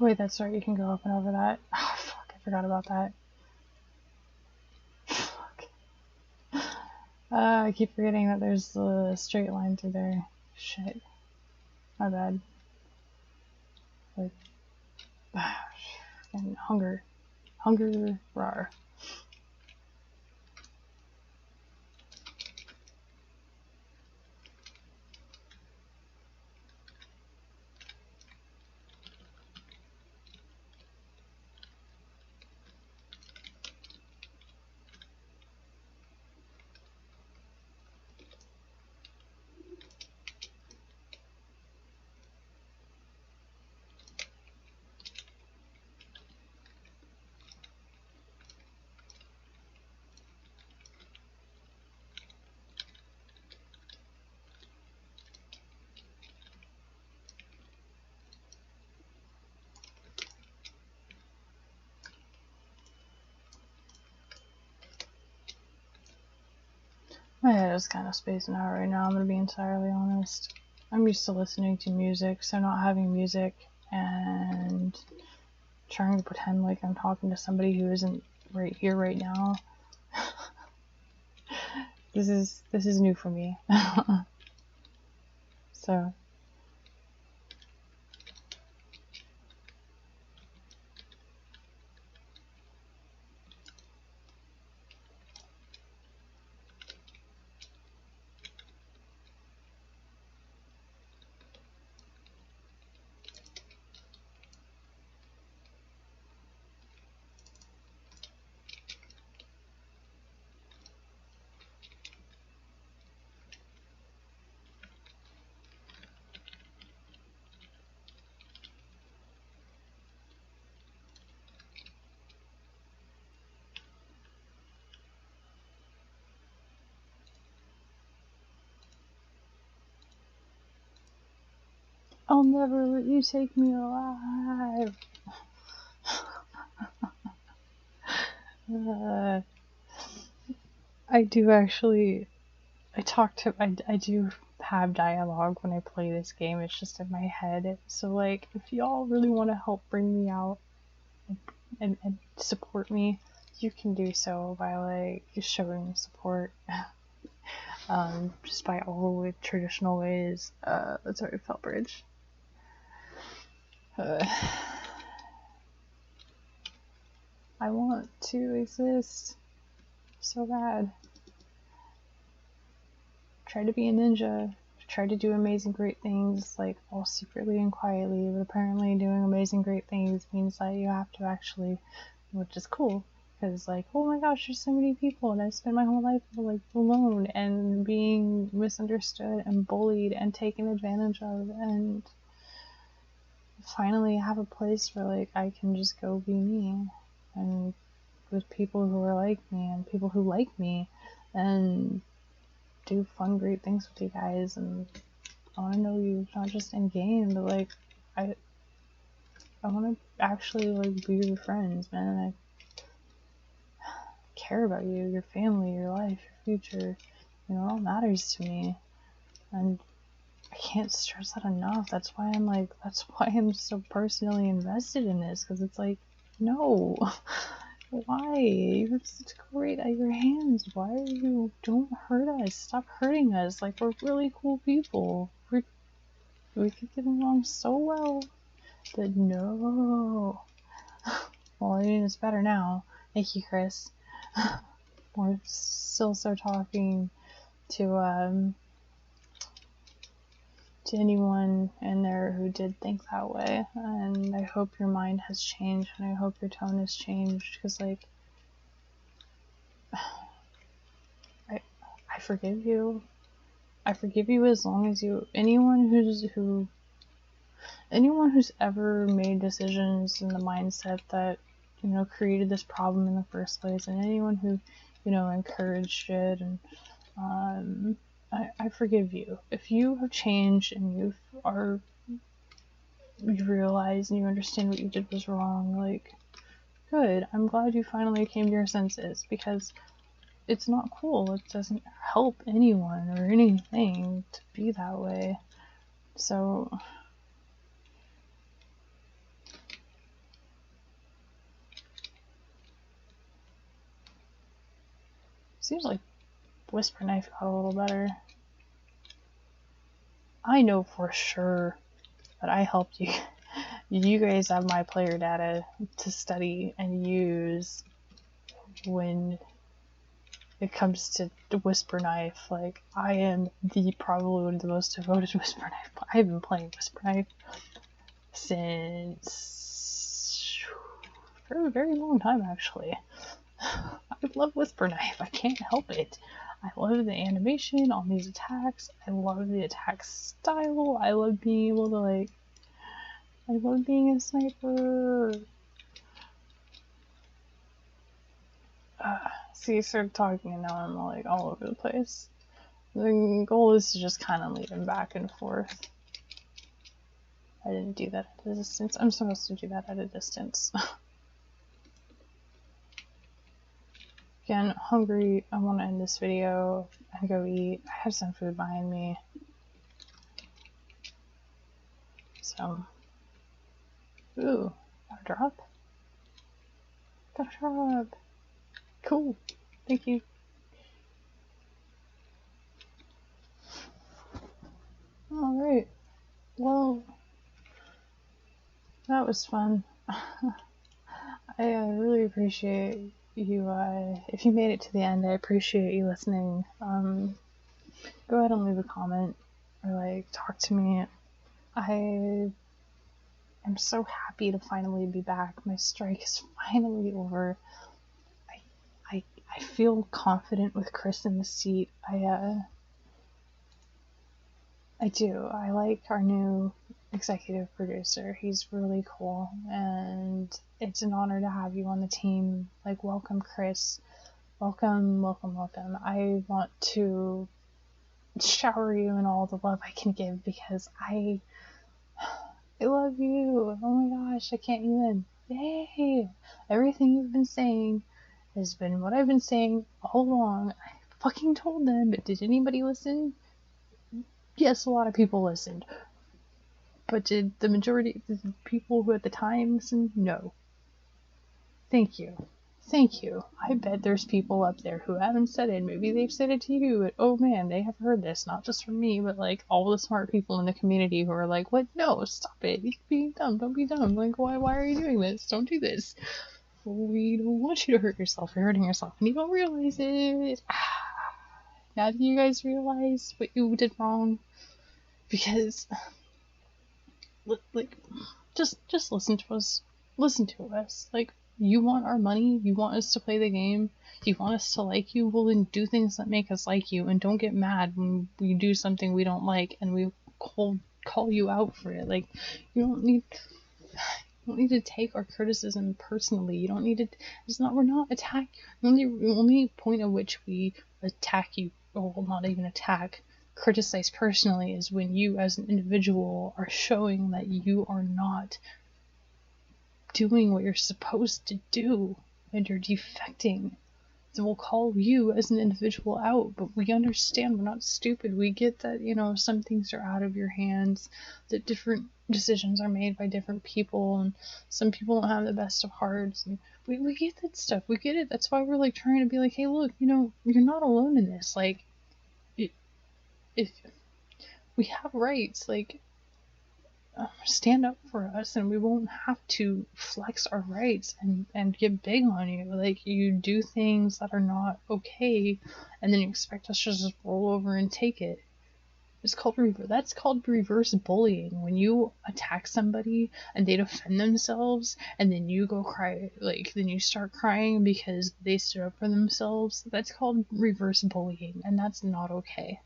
Wait, that's right, you can go up and over that. Oh, fuck, I forgot about that. Fuck. I keep forgetting that there's a straight line through there. Shit. My bad. Like, and hunger. Hunger, rawr. My head is kind of spacing out right now, I'm gonna be entirely honest. I'm used to listening to music, so not having music and trying to pretend like I'm talking to somebody who isn't right here right now. This is new for me. So I'll never let you take me alive. I do actually, I do have dialogue when I play this game, it's just in my head. So like, if y'all really want to help bring me out and support me, you can do so by like showing support. Just by all the traditional ways. That's already felt bridge. I want to exist so bad. Try to be a ninja. Try to do amazing great things, like all secretly and quietly, but apparently doing amazing great things means that you have to actually, which is cool, because like, oh my gosh, there's so many people, and I spent my whole life like alone and being misunderstood and bullied and taken advantage of, and finally have a place where like I can just go be me, and with people who are like me and people who like me, and do fun, great things with you guys. And I want to know you not just in game, but like I want to actually like be your friends, man. I care about you, your family, your life, your future. You know, it all matters to me, and I can't stress that enough. That's why I'm so personally invested in this, because it's like, no. Why? You have such great at your hands. Why are you? Don't hurt us. Stop hurting us. Like, we're really cool people. We could get along so well. But no. Well, I mean, it's better now. Thank you, Chris. We're still so talking to anyone in there who did think that way, and I hope your mind has changed, and I hope your tone has changed, because like, I forgive you. I forgive you as long as you, anyone who's ever made decisions in the mindset that, you know, created this problem in the first place, and anyone who, you know, encouraged it, and I forgive you. If you have changed and you realize and you understand what you did was wrong, like, good. I'm glad you finally came to your senses, because it's not cool. It doesn't help anyone or anything to be that way. So Seems like Whisper Knife got a little better. I know for sure that I helped you. You guys have my player data to study and use when it comes to Whisper Knife. Like, I am probably one of the most devoted Whisper Knife. I've been playing Whisper Knife since for a very long time, actually. I love Whisper Knife. I can't help it. I love the animation on these attacks. I love the attack style. I love being able to, like, I love being a sniper. See, I started talking and now I'm like all over the place. The goal is to just kind of lead him back and forth. I didn't do that at a distance. I'm supposed to do that at a distance. Again, hungry. I want to end this video and go eat. I have some food behind me. So, ooh, got a drop? Got a drop. Cool. Thank you. Alright. Well, that was fun. I really appreciate you, if you made it to the end, I appreciate you listening. Go ahead and leave a comment, or, like, talk to me. I am so happy to finally be back. My strike is finally over. I feel confident with Chris in the seat. I do. I like our new executive producer. He's really cool, and it's an honor to have you on the team. Like, welcome, Chris. Welcome, welcome, welcome. I want to shower you in all the love I can give because I love you. Oh my gosh, I can't even. Yay! Everything you've been saying has been what I've been saying all along. I fucking told them, but did anybody listen? Yes, a lot of people listened. But did the majority of the people who at the time listened? No. Thank you. Thank you. I bet there's people up there who haven't said it. Maybe they've said it to you, but oh man, they have heard this, not just from me, but like all the smart people in the community who are like, what? No, stop it. You're being dumb. Don't be dumb. Like, why are you doing this? Don't do this. We don't want you to hurt yourself. You're hurting yourself and you don't realize it. Now do you guys realize what you did wrong? Because, like, just listen to us. Listen to us. Like, you want our money, you want us to play the game, you want us to like you, well then do things that make us like you, and don't get mad when we do something we don't like and we call you out for it. Like, you don't need to take our criticism personally. You don't need to. We're not attacking. The only point at which we attack you, or not even attack, criticize personally, is when you as an individual are showing that you are not doing what you're supposed to do and you're defecting. So we'll call you as an individual out, but we understand, we're not stupid. We get that, some things are out of your hands, that different decisions are made by different people, and some people don't have the best of hearts, and we get that stuff. We get it. That's why we're like trying to be like, hey, look, you're not alone in this. Like, if we have rights, like, stand up for us and we won't have to flex our rights and get big on you. Like, you do things that are not okay and then you expect us to just roll over and take it. That's called reverse bullying. When you attack somebody and they defend themselves and then you go cry, like, then you start crying because they stood up for themselves, that's called reverse bullying, and that's not okay.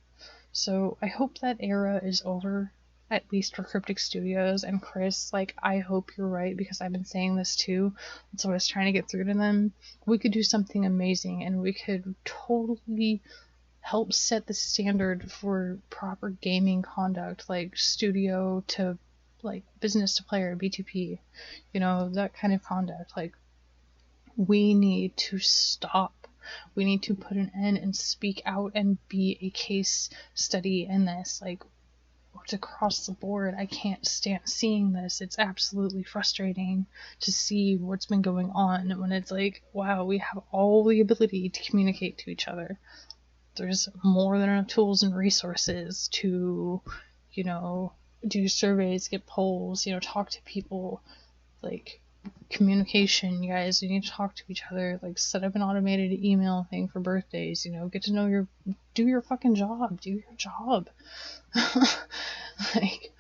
So I hope that era is over, at least for Cryptic Studios and Chris. Like, I hope you're right, because I've been saying this too, and so I was trying to get through to them. We could do something amazing, and we could totally help set the standard for proper gaming conduct, like studio to, like, business to player, B2P, that kind of conduct. Like, we need to stop. We need to put an end and speak out and be a case study in this. Like, It's across the board. I can't stand seeing this. It's absolutely frustrating to see what's been going on when it's like, wow, we have all the ability to communicate to each other. There's more than enough tools and resources to, do surveys, get polls, talk to people, like, communication. You guys, you need to talk to each other, like, set up an automated email thing for birthdays, get to know do your fucking job, do your job. Like,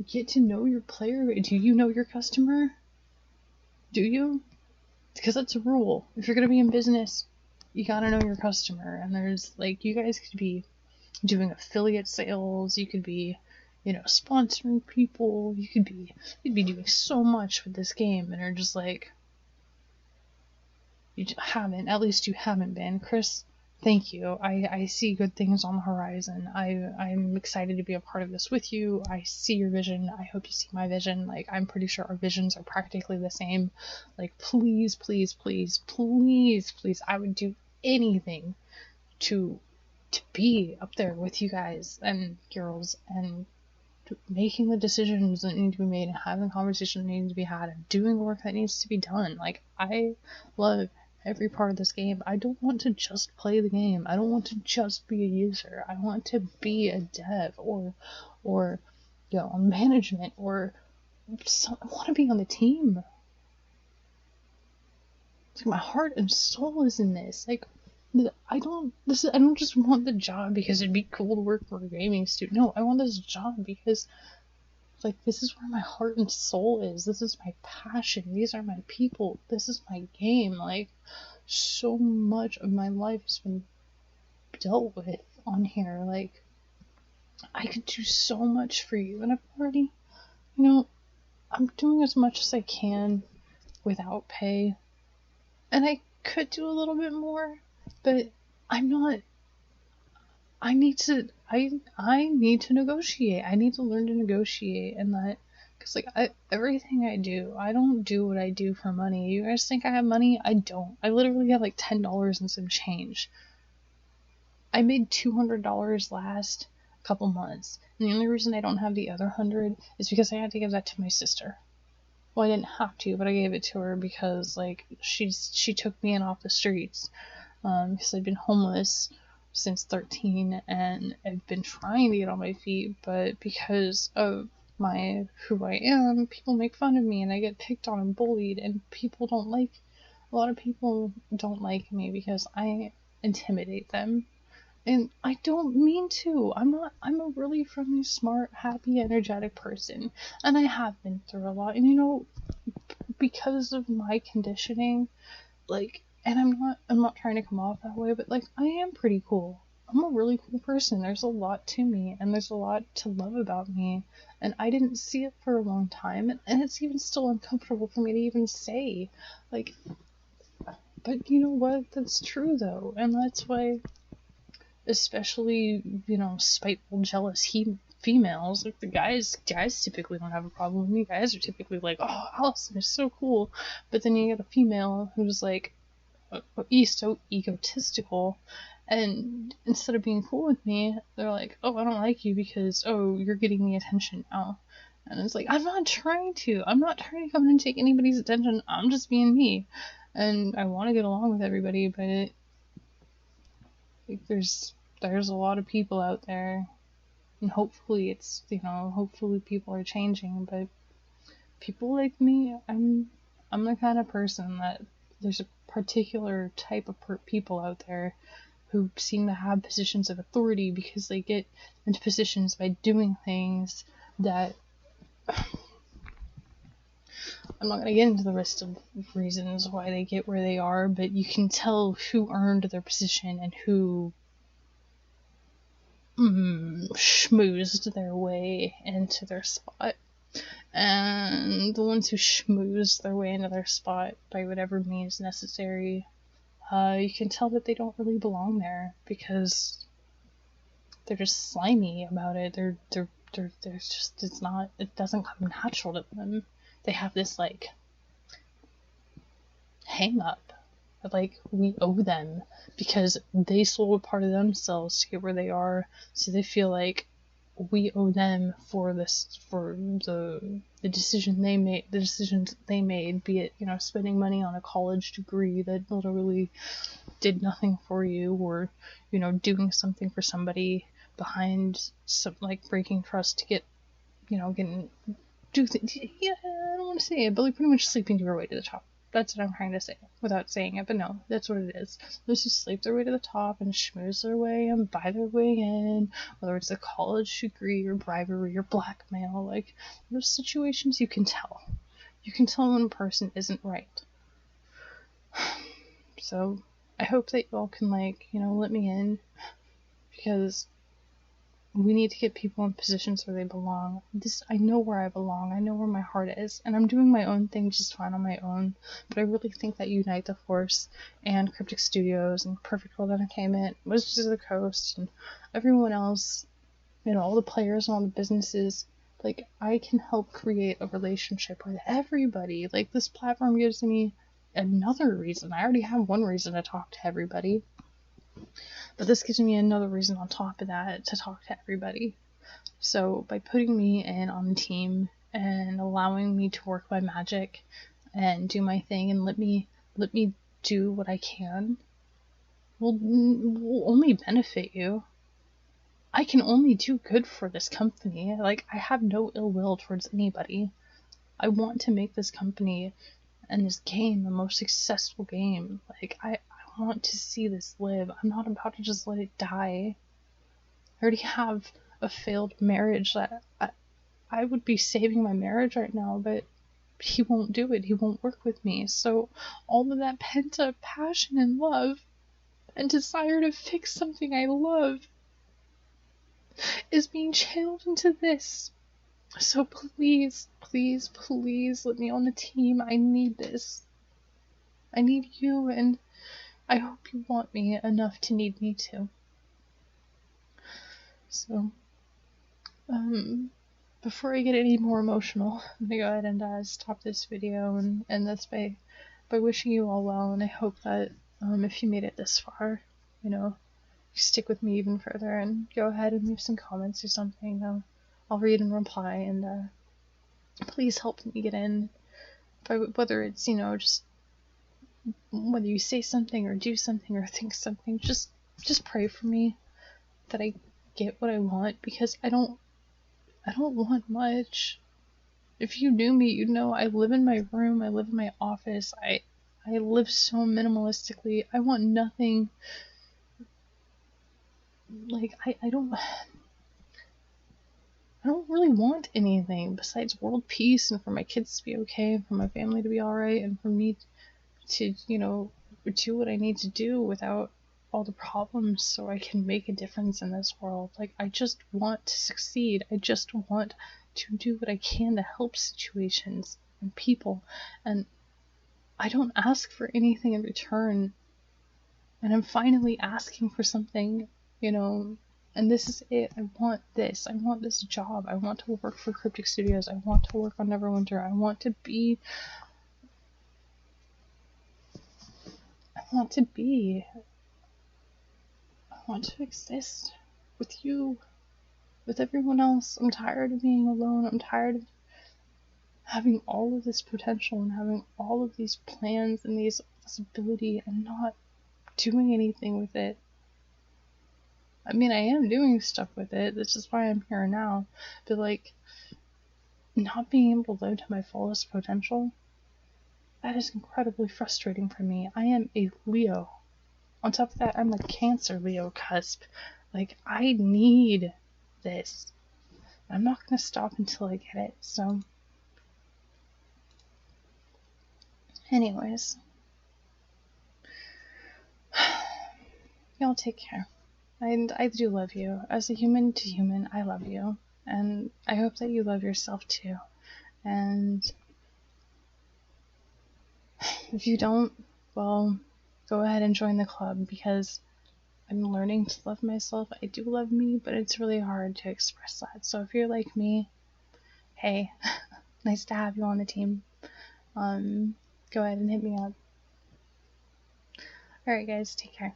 get to know your player. Do you know your customer? Do you? Because that's a rule. If you're going to be in business, you gotta know your customer. And there's, like, you guys could be doing affiliate sales, you could be, sponsoring people, you'd be doing so much with this game, and you're just like, at least you haven't been. Chris, thank you. I see good things on the horizon. I'm excited to be a part of this with you. I see your vision. I hope you see my vision. Like, I'm pretty sure our visions are practically the same. Like, please, please, please, please, please, I would do anything to be up there with you guys and girls and making the decisions that need to be made and having the conversations that need to be had and doing the work that needs to be done. Like, I love every part of this game. I don't want to just play the game. I don't want to just be a user. I want to be a dev or a management or I want to be on the team. Like, my heart and soul is in this. Like, I don't just want the job because it'd be cool to work for a gaming studio. No, I want this job because, like, this is where my heart and soul is. This is my passion. These are my people. This is my game. Like, so much of my life has been dealt with on here. Like, I could do so much for you, and I've already, I'm doing as much as I can without pay, and I could do a little bit more, but I'm not. I need to negotiate. I need to learn to negotiate, and that, because, like, everything I do, I don't do what I do for money. You guys think I have money? I don't. I literally have like $10 and some change. I made $200 last couple months, and the only reason I don't have the other 100 is because I had to give that to my sister. Well, I didn't have to, but I gave it to her because, like, she took me in off the streets, because I'd been homeless since 13, and I've been trying to get on my feet, but because of who I am, people make fun of me, and I get picked on and bullied, and a lot of people don't like me because I intimidate them, and I don't mean to. I'm a really friendly, smart, happy, energetic person, and I have been through a lot, and, because of my conditioning, like, and I'm not trying to come off that way, but, like, I am pretty cool. I'm a really cool person. There's a lot to me, and there's a lot to love about me, and I didn't see it for a long time, and it's even still uncomfortable for me to even say, like, but you know what? That's true, though, and that's why, especially, spiteful, jealous females, like, the guys typically don't have a problem with me. Guys are typically like, oh, Allison is so cool, but then you get a female who's like, so egotistical, and instead of being cool with me, they're like, oh, I don't like you because, oh, you're getting the attention now. And it's like, I'm not trying to come in and take anybody's attention. I'm just being me, and I want to get along with everybody, but there's a lot of people out there, and hopefully hopefully people are changing, but people like me, I'm the kind of person that there's a particular type of people out there who seem to have positions of authority because they get into positions by doing things that I'm not going to get into the rest of reasons why they get where they are, but you can tell who earned their position and who schmoozed their way into their spot. And the ones who schmoozed their way into their spot by whatever means necessary, you can tell that they don't really belong there because they're just slimy about it. They're just, it doesn't come natural to them. They have this, like, hang up that, like, we owe them because they sold a part of themselves to get where they are, so they feel like we owe them for the decisions they made, be it, spending money on a college degree that literally did nothing for you, or, doing something for somebody behind some, like, breaking trust to get, do things. Yeah, I don't want to say it, but like pretty much sleeping your way to the top. That's what I'm trying to say without saying it, but no, that's what it is. Those who sleep their way to the top and schmooze their way and buy their way in, whether it's a college degree or bribery or blackmail, like, those situations you can tell. You can tell when a person isn't right. So I hope that y'all can, like, let me in, because we need to get people in positions where they belong. I know where I belong. I know where my heart is, and I'm doing my own thing just fine on my own. But I really think that Unite the Force and Cryptic Studios and Perfect World Entertainment, Wizards of the Coast, and everyone else, all the players and all the businesses, like, I can help create a relationship with everybody. Like, this platform gives me another reason. I already have one reason to talk to everybody, but this gives me another reason on top of that to talk to everybody. So by putting me in on the team and allowing me to work my magic and do my thing and let me do what I can will only benefit you. I can only do good for this company. Like, I have no ill will towards anybody. I want to make this company and this game the most successful game. Like, I want to see this live. I'm not about to just let it die. I already have a failed marriage that I would be saving my marriage right now, but he won't do it. He won't work with me. So all of that pent up passion and love and desire to fix something I love is being channeled into this. So please, please, please let me on the team. I need this. I need you, and I hope you want me enough to need me too. So, before I get any more emotional, I'm gonna go ahead and stop this video and end this by wishing you all well, and I hope that if you made it this far, you stick with me even further and go ahead and leave some comments or something. I'll read and reply, and please help me get in. Whether it's, just whether you say something or do something or think something, just pray for me that I get what I want, because I don't want much. If you knew me, you'd know I live in my room, I live in my office, I live so minimalistically. I want nothing. Like, I don't really want anything besides world peace and for my kids to be okay and for my family to be alright and for me to, do what I need to do without all the problems so I can make a difference in this world. Like, I just want to succeed. I just want to do what I can to help situations and people, and I don't ask for anything in return, and I'm finally asking for something, and this is it. I want this job. I want to work for Cryptic Studios. I want to work on Neverwinter. I want to exist with you, with everyone else. I'm tired of being alone. I'm tired of having all of this potential and having all of these plans and this ability and not doing anything with it. I mean, I am doing stuff with it. This is why I'm here now. But, like, not being able to live to my fullest potential, that is incredibly frustrating for me. I am a Leo. On top of that, I'm a Cancer Leo cusp. Like, I need this. I'm not gonna stop until I get it. So, anyways, y'all take care. And I do love you. As a human to human, I love you. And I hope that you love yourself too. And if you don't, well, go ahead and join the club, because I'm learning to love myself. I do love me, but it's really hard to express that. So if you're like me, hey, nice to have you on the team. Go ahead and hit me up. Alright guys, take care.